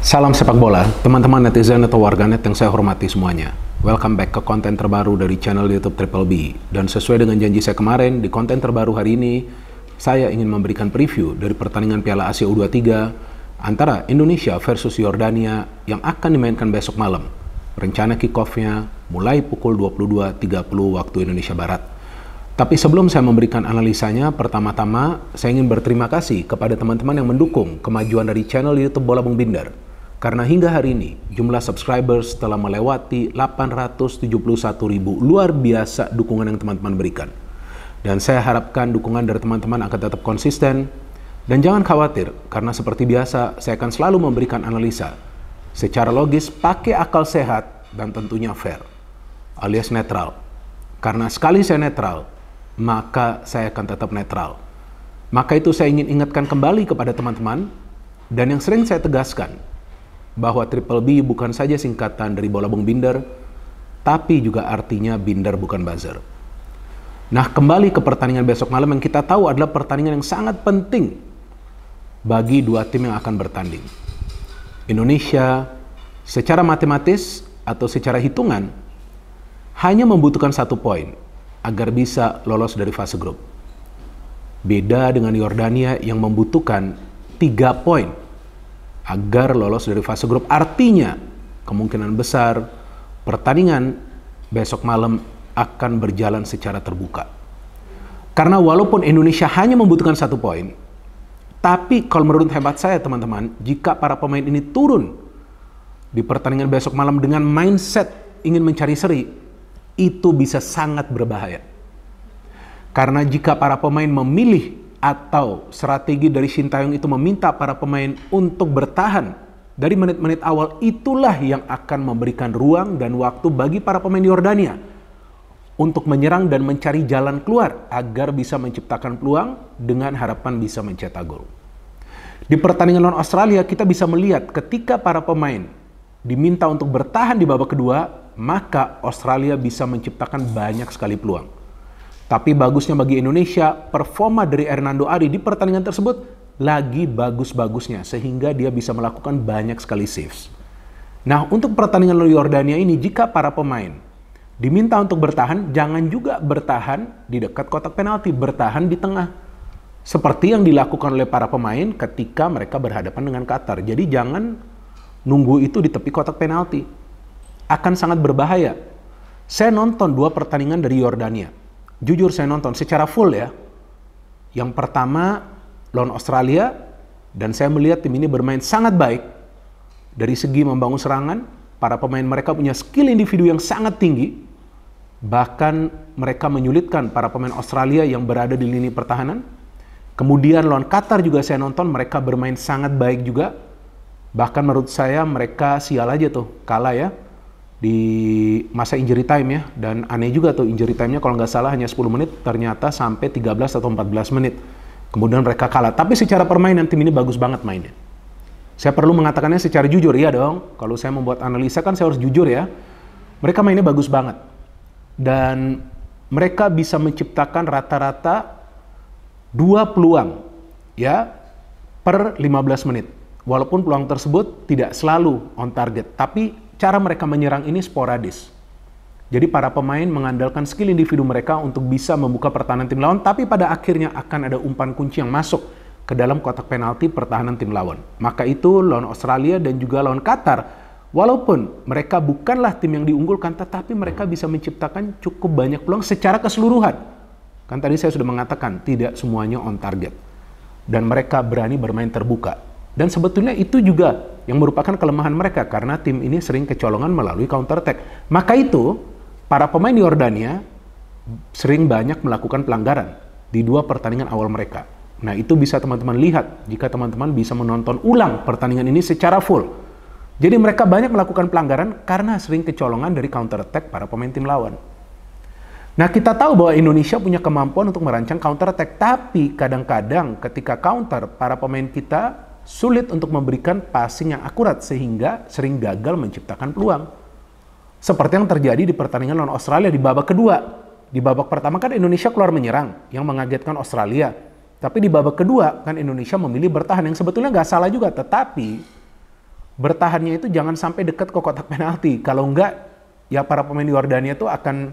Salam sepak bola, teman-teman netizen atau warganet yang saya hormati semuanya. Welcome back ke konten terbaru dari channel YouTube Triple B. Dan sesuai dengan janji saya kemarin, di konten terbaru hari ini, saya ingin memberikan preview dari pertandingan Piala Asia U23 antara Indonesia versus Yordania yang akan dimainkan besok malam. Rencana kick-off-nya mulai pukul 22.30 waktu Indonesia Barat. Tapi sebelum saya memberikan analisanya, pertama-tama saya ingin berterima kasih kepada teman-teman yang mendukung kemajuan dari channel YouTube Bola Bung Binder. Karena hingga hari ini, jumlah subscribers telah melewati 871.000. Luar biasa dukungan yang teman-teman berikan. Dan saya harapkan dukungan dari teman-teman akan tetap konsisten. Dan jangan khawatir, karena seperti biasa, saya akan selalu memberikan analisa secara logis, pakai akal sehat, dan tentunya fair, alias netral. Karena sekali saya netral, maka saya akan tetap netral. Maka itu saya ingin ingatkan kembali kepada teman-teman, dan yang sering saya tegaskan, bahwa Triple B bukan saja singkatan dari Bola Bung Binder, tapi juga artinya Binder bukan buzzer. Nah, kembali ke pertandingan besok malam yang kita tahu adalah pertandingan yang sangat penting bagi dua tim yang akan bertanding. Indonesia secara matematis atau secara hitungan hanya membutuhkan 1 poin agar bisa lolos dari fase grup. Beda dengan Yordania yang membutuhkan 3 poin agar lolos dari fase grup. Artinya, kemungkinan besar pertandingan besok malam akan berjalan secara terbuka. Karena walaupun Indonesia hanya membutuhkan 1 poin, tapi kalau menurut hemat saya teman-teman, jika para pemain ini turun di pertandingan besok malam dengan mindset ingin mencari seri, itu bisa sangat berbahaya. Karena jika para pemain memilih atau strategi dari Shin Tae-yong itu meminta para pemain untuk bertahan dari menit-menit awal, itulah yang akan memberikan ruang dan waktu bagi para pemain Yordania untuk menyerang dan mencari jalan keluar agar bisa menciptakan peluang dengan harapan bisa mencetak gol. Di pertandingan lawan Australia kita bisa melihat ketika para pemain diminta untuk bertahan di babak kedua, maka Australia bisa menciptakan banyak sekali peluang. Tapi bagusnya bagi Indonesia, performa dari Hernando Ari di pertandingan tersebut lagi bagus-bagusnya, sehingga dia bisa melakukan banyak sekali saves. Nah, untuk pertandingan lawan Yordania ini, jika para pemain diminta untuk bertahan, jangan juga bertahan di dekat kotak penalti, bertahan di tengah. Seperti yang dilakukan oleh para pemain ketika mereka berhadapan dengan Qatar. Jadi jangan nunggu itu di tepi kotak penalti. Akan sangat berbahaya. Saya nonton 2 pertandingan dari Yordania. Jujur saya nonton secara full ya. Yang pertama lawan Australia, dan saya melihat tim ini bermain sangat baik. Dari segi membangun serangan, para pemain mereka punya skill individu yang sangat tinggi. Bahkan mereka menyulitkan para pemain Australia yang berada di lini pertahanan. Kemudian lawan Qatar juga saya nonton, mereka bermain sangat baik juga. Bahkan menurut saya mereka sial aja tuh, kalah ya di masa injury time ya. Dan aneh juga tuh injury time-nya kalau nggak salah hanya 10 menit, ternyata sampai 13 atau 14 menit. Kemudian mereka kalah. Tapi secara permainan tim ini bagus banget mainnya. Saya perlu mengatakannya secara jujur, ya dong. Kalau saya membuat analisa kan saya harus jujur ya. Mereka mainnya bagus banget. Dan mereka bisa menciptakan rata-rata 2 peluang ya per 15 menit. Walaupun peluang tersebut tidak selalu on target, tapi cara mereka menyerang ini sporadis. Jadi para pemain mengandalkan skill individu mereka untuk bisa membuka pertahanan tim lawan, tapi pada akhirnya akan ada umpan kunci yang masuk ke dalam kotak penalti pertahanan tim lawan. Maka itu lawan Australia dan juga lawan Qatar, walaupun mereka bukanlah tim yang diunggulkan, tetapi mereka bisa menciptakan cukup banyak peluang secara keseluruhan. Kan tadi saya sudah mengatakan, tidak semuanya on target. Dan mereka berani bermain terbuka. Dan sebetulnya itu juga yang merupakan kelemahan mereka, karena tim ini sering kecolongan melalui counter attack. Maka itu, para pemain Yordania sering banyak melakukan pelanggaran di 2 pertandingan awal mereka. Nah, itu bisa teman-teman lihat jika teman-teman bisa menonton ulang pertandingan ini secara full. Jadi mereka banyak melakukan pelanggaran karena sering kecolongan dari counter attack para pemain tim lawan. Nah, kita tahu bahwa Indonesia punya kemampuan untuk merancang counter attack, tapi kadang-kadang ketika counter, para pemain kita sulit untuk memberikan passing yang akurat sehingga sering gagal menciptakan peluang. Seperti yang terjadi di pertandingan lawan Australia di babak kedua. Di babak pertama kan Indonesia keluar menyerang yang mengagetkan Australia. Tapi di babak kedua kan Indonesia memilih bertahan yang sebetulnya nggak salah juga. Tetapi bertahannya itu jangan sampai dekat ke kotak penalti. Kalau enggak, ya para pemain Yordania itu akan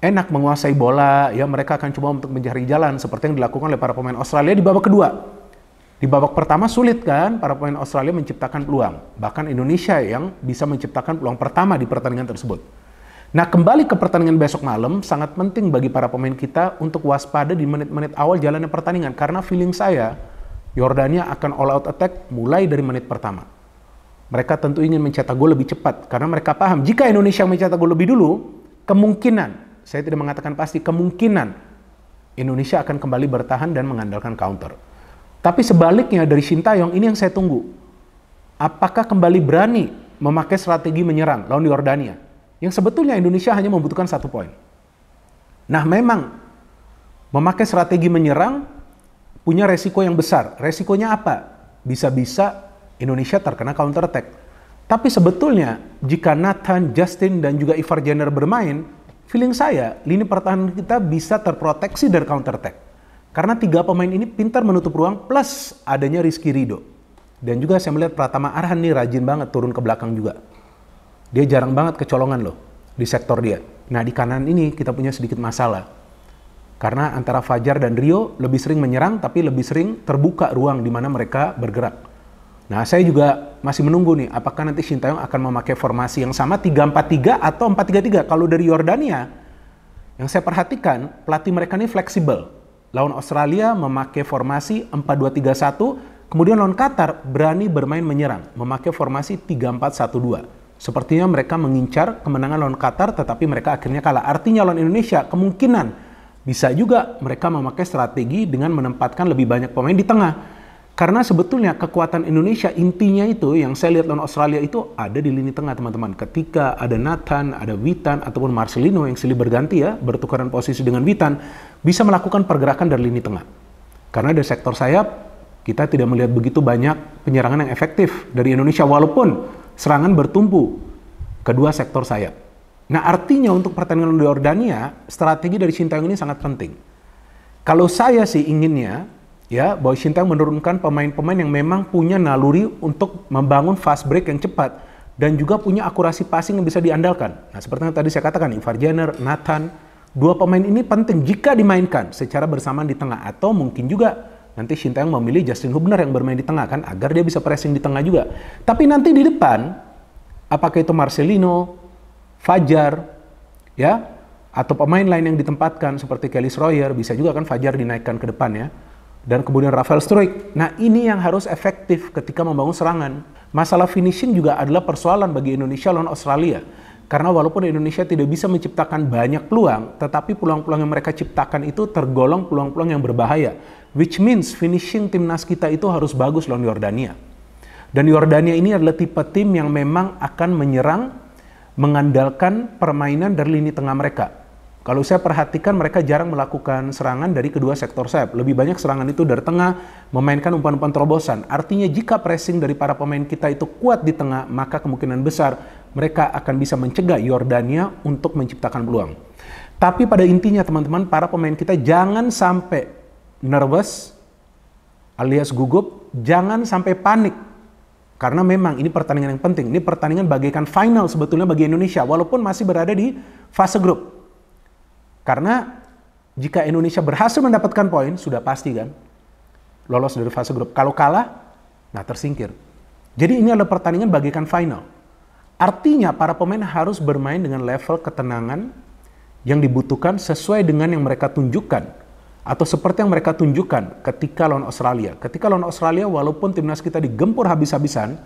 enak menguasai bola, ya mereka akan coba untuk mencari jalan seperti yang dilakukan oleh para pemain Australia di babak kedua. Di babak pertama sulit kan para pemain Australia menciptakan peluang. Bahkan Indonesia yang bisa menciptakan peluang pertama di pertandingan tersebut. Nah, kembali ke pertandingan besok malam, sangat penting bagi para pemain kita untuk waspada di menit-menit awal jalannya pertandingan. Karena feeling saya, Yordania akan all out attack mulai dari menit pertama. Mereka tentu ingin mencetak gol lebih cepat, karena mereka paham jika Indonesia mencetak gol lebih dulu, kemungkinan, saya tidak mengatakan pasti, kemungkinan Indonesia akan kembali bertahan dan mengandalkan counter. Tapi sebaliknya dari Sintayong, ini yang saya tunggu. Apakah kembali berani memakai strategi menyerang lawan Yordania? Yang sebetulnya Indonesia hanya membutuhkan 1 poin. Nah, memang memakai strategi menyerang punya resiko yang besar. Resikonya apa? Bisa-bisa Indonesia terkena counter attack. Tapi sebetulnya jika Nathan, Justin, dan juga Ivar Jenner bermain, feeling saya lini pertahanan kita bisa terproteksi dari counter attack. Karena 3 pemain ini pintar menutup ruang plus adanya Rizky Ridho. Dan juga saya melihat Pratama Arhan nih rajin banget turun ke belakang juga. Dia jarang banget kecolongan loh di sektor dia. Nah, di kanan ini kita punya sedikit masalah. Karena antara Fajar dan Rio lebih sering menyerang tapi lebih sering terbuka ruang di mana mereka bergerak. Nah, saya juga masih menunggu nih apakah nanti Sintayong akan memakai formasi yang sama 3-4-3 atau 4-3-3. Kalau dari Yordania, yang saya perhatikan pelatih mereka ini fleksibel. Lawan Australia memakai formasi 4-2-3-1, kemudian lawan Qatar berani bermain menyerang, memakai formasi 3-4-1-2. Sepertinya mereka mengincar kemenangan lawan Qatar, tetapi mereka akhirnya kalah. Artinya lawan Indonesia kemungkinan bisa juga mereka memakai strategi dengan menempatkan lebih banyak pemain di tengah. Karena sebetulnya kekuatan Indonesia intinya itu yang saya lihat lawan Australia itu ada di lini tengah, teman-teman. Ketika ada Nathan, ada Witan, ataupun Marcelino yang silih berganti ya, bertukaran posisi dengan Witan, bisa melakukan pergerakan dari lini tengah. Karena dari sektor sayap, kita tidak melihat begitu banyak penyerangan yang efektif dari Indonesia, walaupun serangan bertumpu kedua sektor sayap. Nah, artinya untuk pertandingan di Yordania, strategi dari Sintayong ini sangat penting. Kalau saya sih inginnya, ya, bahwa Sintayong menurunkan pemain-pemain yang memang punya naluri untuk membangun fast break yang cepat dan juga punya akurasi passing yang bisa diandalkan. Nah, seperti yang tadi saya katakan, Ivar Jenner, Nathan, 2 pemain ini penting jika dimainkan secara bersamaan di tengah, atau mungkin juga nanti Sintayong memilih Justin Hubner yang bermain di tengah kan, agar dia bisa pressing di tengah juga. Tapi nanti di depan, apakah itu Marcelino, Fajar, ya, atau pemain lain yang ditempatkan seperti Kelly Schroyer, bisa juga kan Fajar dinaikkan ke depan ya. Dan kemudian Rafael Struijk. Nah, ini yang harus efektif ketika membangun serangan. Masalah finishing juga adalah persoalan bagi Indonesia lawan Australia. Karena walaupun Indonesia tidak bisa menciptakan banyak peluang, tetapi peluang-peluang yang mereka ciptakan itu tergolong peluang-peluang yang berbahaya. Which means finishing timnas kita itu harus bagus lawan Yordania. Dan Yordania ini adalah tipe tim yang memang akan menyerang, mengandalkan permainan dari lini tengah mereka. Kalau saya perhatikan mereka jarang melakukan serangan dari kedua sektor sayap. Lebih banyak serangan itu dari tengah, memainkan umpan-umpan terobosan. Artinya jika pressing dari para pemain kita itu kuat di tengah, maka kemungkinan besar mereka akan bisa mencegah Yordania untuk menciptakan peluang. Tapi pada intinya teman-teman, para pemain kita jangan sampai nervous alias gugup, jangan sampai panik. Karena memang ini pertandingan yang penting. Ini pertandingan bagaikan final sebetulnya bagi Indonesia, walaupun masih berada di fase grup. Karena jika Indonesia berhasil mendapatkan poin, sudah pasti kan lolos dari fase grup. Kalau kalah, nah tersingkir. Jadi ini adalah pertandingan bagaikan final. Artinya para pemain harus bermain dengan level ketenangan yang dibutuhkan sesuai dengan yang mereka tunjukkan. Atau seperti yang mereka tunjukkan ketika lawan Australia. Ketika lawan Australia, walaupun timnas kita digempur habis-habisan,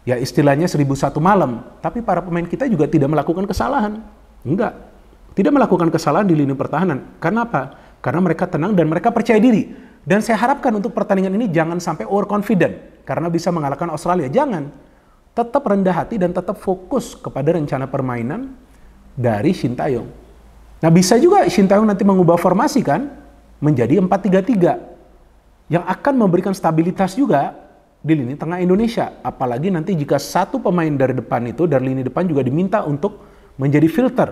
ya istilahnya 1001 malam, tapi para pemain kita juga tidak melakukan kesalahan. Enggak. Tidak melakukan kesalahan di lini pertahanan. Karena apa? Karena mereka tenang dan mereka percaya diri. Dan saya harapkan untuk pertandingan ini jangan sampai overconfident karena bisa mengalahkan Australia. Jangan. Tetap rendah hati dan tetap fokus kepada rencana permainan dari Sintayong. Nah, bisa juga Sintayong nanti mengubah formasi kan menjadi 4-3-3 yang akan memberikan stabilitas juga di lini tengah Indonesia. Apalagi nanti jika satu pemain dari depan itu, dari lini depan juga diminta untuk menjadi filter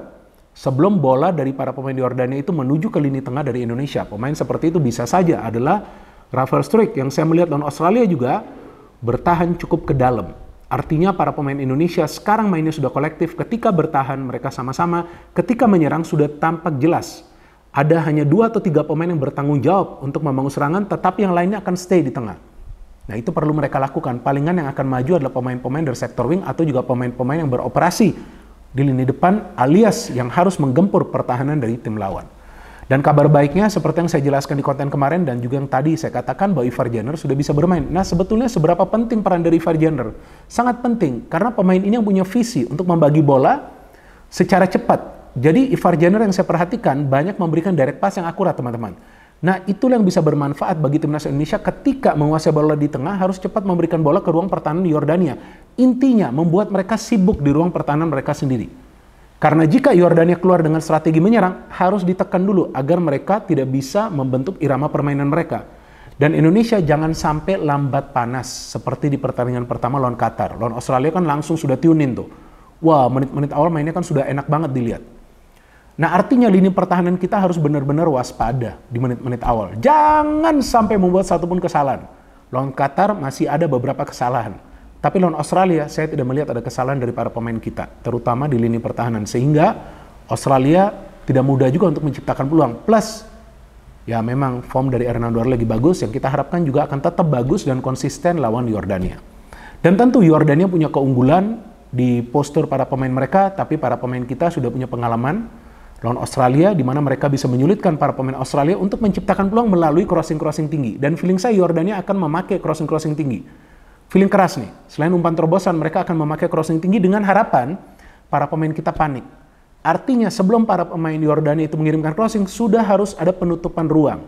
sebelum bola dari para pemain di Yordania itu menuju ke lini tengah dari Indonesia. Pemain seperti itu bisa saja adalah Rafael Struijk yang saya melihat lawan Australia juga bertahan cukup ke dalam. Artinya para pemain Indonesia sekarang mainnya sudah kolektif, ketika bertahan mereka sama-sama, ketika menyerang sudah tampak jelas. Ada hanya 2 atau 3 pemain yang bertanggung jawab untuk membangun serangan, tetapi yang lainnya akan stay di tengah. Nah itu perlu mereka lakukan. Palingan yang akan maju adalah pemain-pemain dari sektor wing atau juga pemain-pemain yang beroperasi di lini depan alias yang harus menggempur pertahanan dari tim lawan. Dan kabar baiknya seperti yang saya jelaskan di konten kemarin dan juga yang tadi saya katakan bahwa Ivar Jenner sudah bisa bermain. Nah sebetulnya seberapa penting peran dari Ivar Jenner? Sangat penting karena pemain ini yang punya visi untuk membagi bola secara cepat. Jadi Ivar Jenner yang saya perhatikan banyak memberikan direct pass yang akurat teman-teman. Nah itulah yang bisa bermanfaat bagi timnas Indonesia ketika menguasai bola di tengah harus cepat memberikan bola ke ruang pertahanan Yordania. Intinya membuat mereka sibuk di ruang pertahanan mereka sendiri. Karena jika Yordania keluar dengan strategi menyerang, harus ditekan dulu agar mereka tidak bisa membentuk irama permainan mereka. Dan Indonesia jangan sampai lambat panas seperti di pertandingan pertama lawan Qatar. Lawan Australia kan langsung sudah tune-in tuh. Wah, menit-menit awal mainnya kan sudah enak banget dilihat. Nah artinya lini pertahanan kita harus benar-benar waspada di menit-menit awal. Jangan sampai membuat satupun kesalahan. Lawan Qatar masih ada beberapa kesalahan. Tapi lawan Australia, saya tidak melihat ada kesalahan dari para pemain kita, terutama di lini pertahanan. Sehingga Australia tidak mudah juga untuk menciptakan peluang. Plus, ya memang form dari Hernando lagi bagus, yang kita harapkan juga akan tetap bagus dan konsisten lawan Yordania. Dan tentu Yordania punya keunggulan di postur para pemain mereka, tapi para pemain kita sudah punya pengalaman lawan Australia, di mana mereka bisa menyulitkan para pemain Australia untuk menciptakan peluang melalui crossing-crossing tinggi. Dan feeling saya Yordania akan memakai crossing-crossing tinggi. Feeling keras nih, selain umpan terobosan, mereka akan memakai crossing tinggi dengan harapan para pemain kita panik. Artinya sebelum para pemain Yordania itu mengirimkan crossing, sudah harus ada penutupan ruang.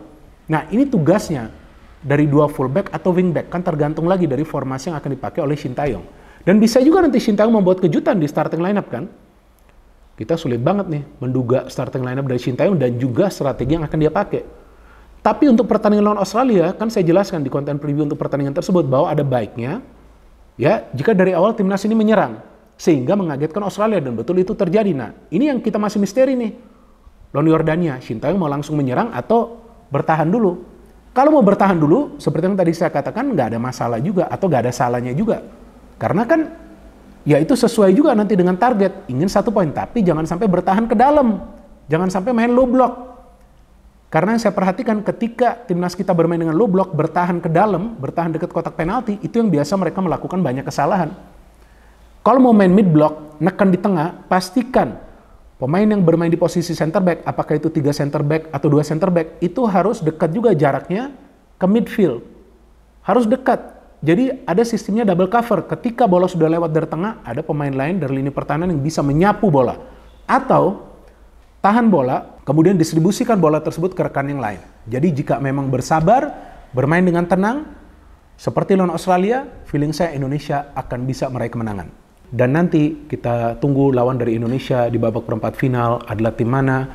Nah ini tugasnya dari 2 fullback atau wingback, kan tergantung lagi dari formasi yang akan dipakai oleh Shin Tae-yong. Dan bisa juga nanti Shin Tae-yong membuat kejutan di starting lineup kan. Kita sulit banget nih menduga starting lineup dari Shin Tae-yong dan juga strategi yang akan dia pakai. Tapi untuk pertandingan lawan Australia, kan saya jelaskan di konten preview untuk pertandingan tersebut bahwa ada baiknya, ya jika dari awal timnas ini menyerang, sehingga mengagetkan Australia, dan betul itu terjadi. Nah, ini yang kita masih misteri nih. Lawan Yordania, Shin Tae-yong mau langsung menyerang atau bertahan dulu? Kalau mau bertahan dulu, seperti yang tadi saya katakan, nggak ada masalah juga, atau nggak ada salahnya juga. Karena kan, ya itu sesuai juga nanti dengan target, ingin 1 poin, tapi jangan sampai bertahan ke dalam. Jangan sampai main low block. Karena yang saya perhatikan ketika timnas kita bermain dengan low block, bertahan ke dalam, bertahan dekat kotak penalti, itu yang biasa mereka melakukan banyak kesalahan. Kalau mau main mid block, nekan di tengah, pastikan pemain yang bermain di posisi center back, apakah itu 3 center back atau 2 center back, itu harus dekat juga jaraknya ke midfield. Harus dekat. Jadi ada sistemnya double cover. Ketika bola sudah lewat dari tengah, ada pemain lain dari lini pertahanan yang bisa menyapu bola. Atau tahan bola, kemudian distribusikan bola tersebut ke rekan yang lain. Jadi jika memang bersabar, bermain dengan tenang, seperti lawan Australia, feeling saya Indonesia akan bisa meraih kemenangan. Dan nanti kita tunggu lawan dari Indonesia di babak perempat final adalah tim mana.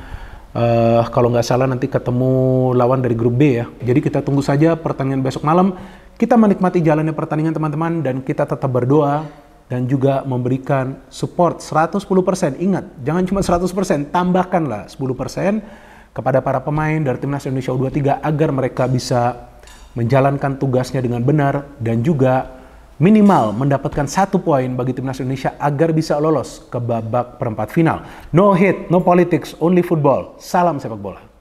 Kalau nggak salah nanti ketemu lawan dari grup B ya. Jadi kita tunggu saja pertandingan besok malam. Kita menikmati jalannya pertandingan teman-teman dan kita tetap berdoa dan juga memberikan support 110%. Ingat, jangan cuma 100%, tambahkanlah 10% kepada para pemain dari Timnas Indonesia U23 agar mereka bisa menjalankan tugasnya dengan benar dan juga minimal mendapatkan 1 poin bagi Timnas Indonesia agar bisa lolos ke babak perempat final. No hate, no politics, only football. Salam sepak bola.